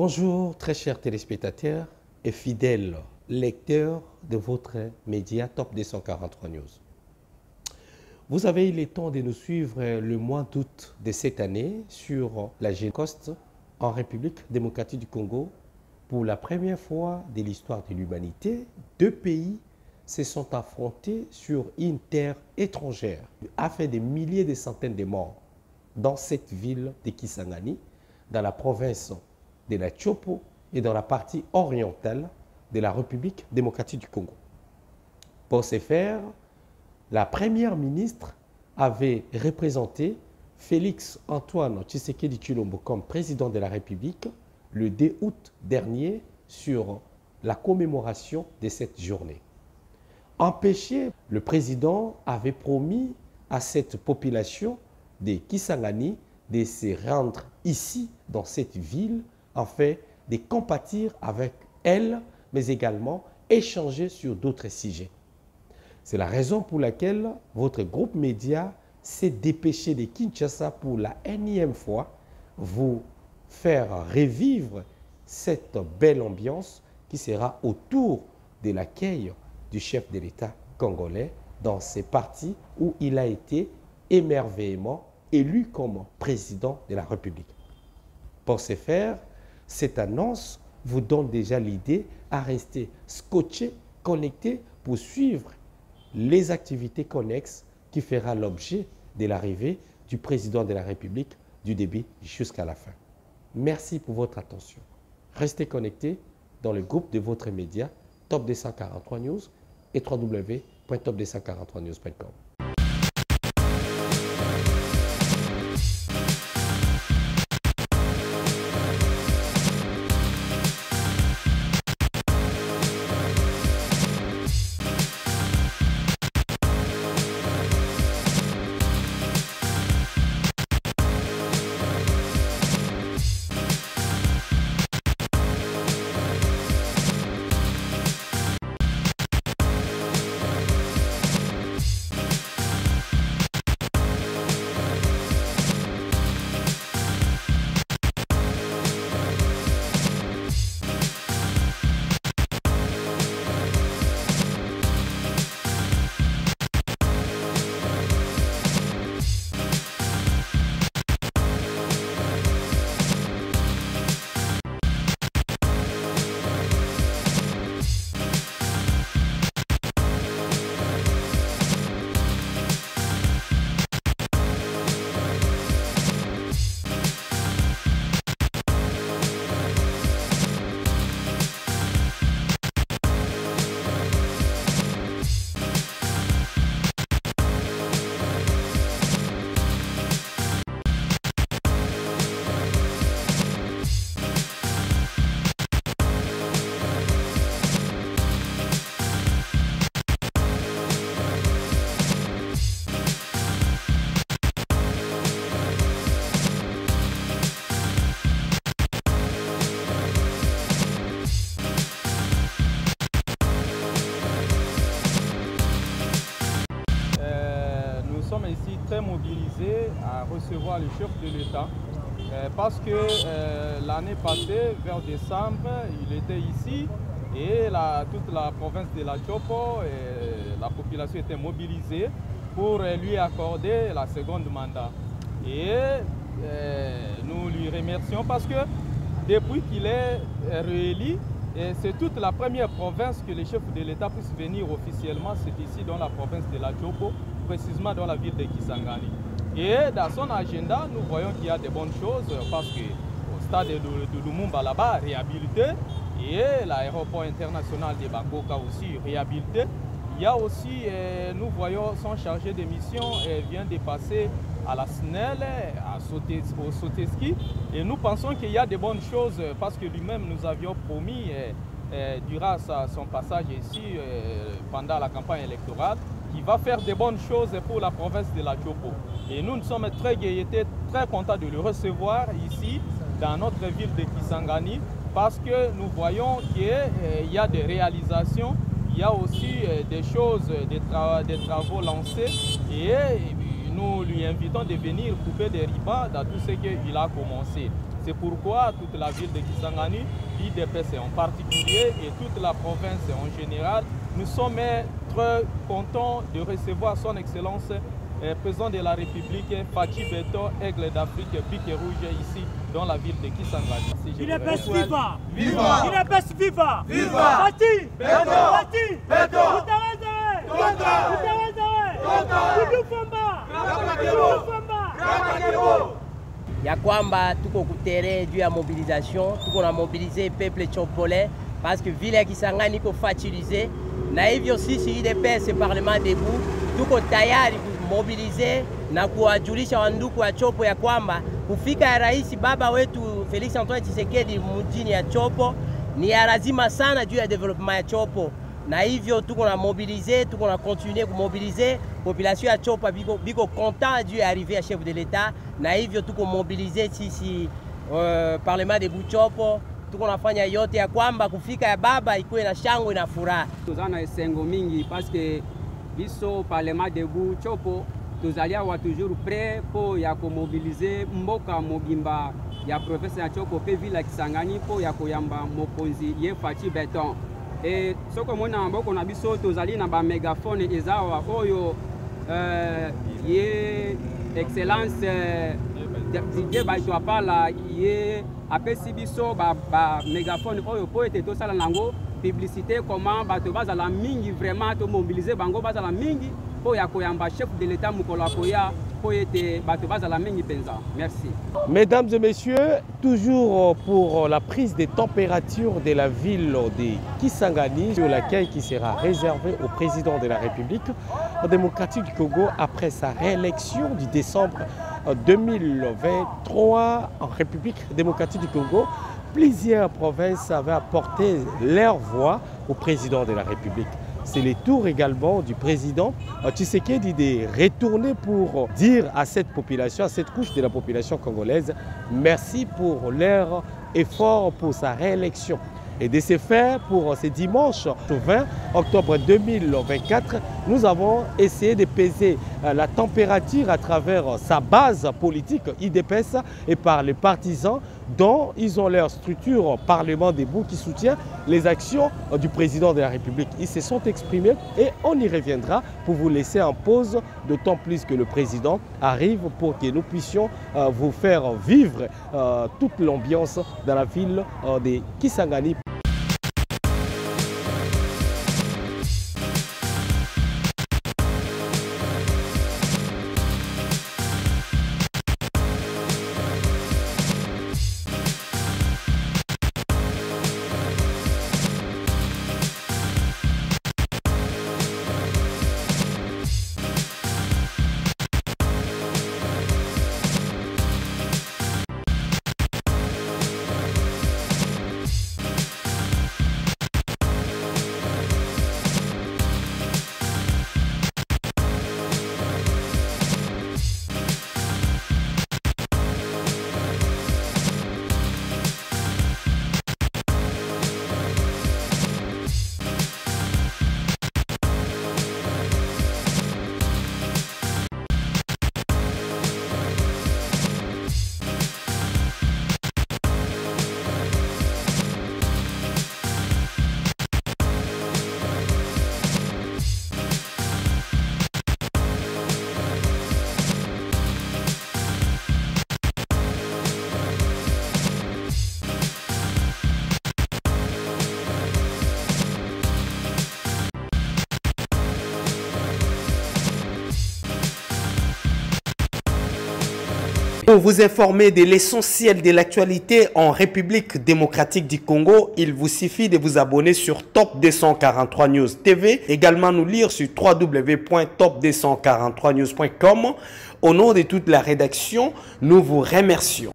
Bonjour très chers téléspectateurs et fidèles lecteurs de votre média Top 243 News. Vous avez eu le temps de nous suivre le mois d'août de cette année sur la Gécoste en République démocratique du Congo. Pour la première fois de l'histoire de l'humanité, deux pays se sont affrontés sur une terre étrangère, a fait des milliers de centaines de morts dans cette ville de Kisangani, dans la province de la Chopo et dans la partie orientale de la République démocratique du Congo. Pour ce faire, la première ministre avait représenté Félix Antoine Tshisekedi Tshilombo comme président de la République le 2 août dernier sur la commémoration de cette journée. Empêché, le président avait promis à cette population de Kisangani de se rendre ici, dans cette ville, afin de compatir avec elle, mais également échanger sur d'autres sujets. C'est la raison pour laquelle votre groupe média s'est dépêché de Kinshasa pour la énième fois vous faire revivre cette belle ambiance qui sera autour de l'accueil du chef de l'État congolais dans ces parties où il a été émerveillement élu comme président de la République. Pour ce faire, cette annonce vous donne déjà l'idée à rester scotché, connecté pour suivre les activités connexes qui fera l'objet de l'arrivée du président de la République du début jusqu'à la fin. Merci pour votre attention. Restez connectés dans le groupe de votre média Top 243 News et www.top243news.com. Nous sommes ici très mobilisés à recevoir le chef de l'État parce que l'année passée, vers décembre, il était ici et toute la province de la Chopo, la population était mobilisée pour lui accorder la seconde mandat. Et nous lui remercions parce que depuis qu'il est réélu, c'est toute la première province que le chef de l'État puisse venir officiellement, c'est ici dans la province de la Chopo, précisément dans la ville de Kisangani. Et dans son agenda, nous voyons qu'il y a de bonnes choses parce qu'au stade de Lumumba là-bas, réhabilité, et l'aéroport international de Bangoka aussi réhabilité. Il y a aussi, nous voyons son chargé de mission vient de passer à la SNEL, au Soteski, et nous pensons qu'il y a de bonnes choses parce que lui-même nous avions promis durant son passage ici pendant la campagne électorale qu'il va faire de bonnes choses pour la province de la Chopo. Et nous sommes très gaietés, très contents de le recevoir ici dans notre ville de Kisangani parce que nous voyons qu'il y a des réalisations, il y a aussi des choses, des travaux lancés et nous lui invitons de venir couper des ribans dans tout ce qu'il a commencé. C'est pourquoi toute la ville de Kisangani, l'IDPS en particulier et toute la province en général, nous sommes très contents de recevoir son Excellence président de la République, Fachi Beto, Aigle d'Afrique, Pique Rouge, ici dans la ville de Kisangani. IDPS viva! Viva! IDPS viva! Viva! Fachi Beto! Fachi Beto! Ya kwamba tuko kutere juu ya mobilisation, tuko na mobilize peuple chopolais parce que ville ya Kisangani iko fatilize, na hivyo sisi IDPS Parlement Debout tuko tayari kumobilize na kuwajulisha wanduku wa Chopo ya kwamba kufika ya rais baba wetu Felix Antoine Tshisekedi mjini ya Chopo ni ya lazima sana juu ya development ya Chopo. Na hivyo tuko na mobiliser, tuko na continuer kumobiliser population ya Chopo biko content juu ya arrivée ya chef de l'État. Na hivyo tuko mobiliser sisi Parlement de Chopo, tuko nafanya yote ya kwamba kufika ya baba ikuwe na shangwe na furaha. Tuzana esengo mingi parce que biso Parlement de Chopo tuzalia wa toujours prêt pour ya ko mobiliser mboka mobimba ya province ya Chopo pe ville ya Kisangani po ya koyamba mokonzi ye Fachi Beton. Et soko mona mboko na biso tozali na ba megaphone ezawa oyo ye excellence Didier Baitwapala ye apesi biso ba megaphone oyo po ete tosala nango publicité comment bato bazala mingi vraiment to mobiliser bango bazala mingi po ya koyamba chef de l'État mukolo akoya po ete bato bazala mingi penza. Merci. Mesdames et messieurs, toujours pour la prise des températures de la ville de Kisangani, sur l'accueil qui sera réservé au président de la République démocratique du Congo après sa réélection du décembre 2023 en République démocratique du Congo. Plusieurs provinces avaient apporté leur voix au président de la République. C'est le tour également du président Tshisekedi de retourner pour dire à cette population, à cette couche de la population congolaise, merci pour leur effort pour sa réélection. Et de ce fait, pour ce dimanche 20 octobre 2024, nous avons essayé de peser la température à travers sa base politique IDPS et par les partisans dont ils ont leur structure Parlement Debout qui soutient les actions du président de la République. Ils se sont exprimés et on y reviendra pour vous laisser en pause, d'autant plus que le président arrive pour que nous puissions vous faire vivre toute l'ambiance dans la ville de Kisangani. Pour vous informer de l'essentiel de l'actualité en République démocratique du Congo, il vous suffit de vous abonner sur Top 243 News TV, également nous lire sur www.top243news.com. Au nom de toute la rédaction, nous vous remercions.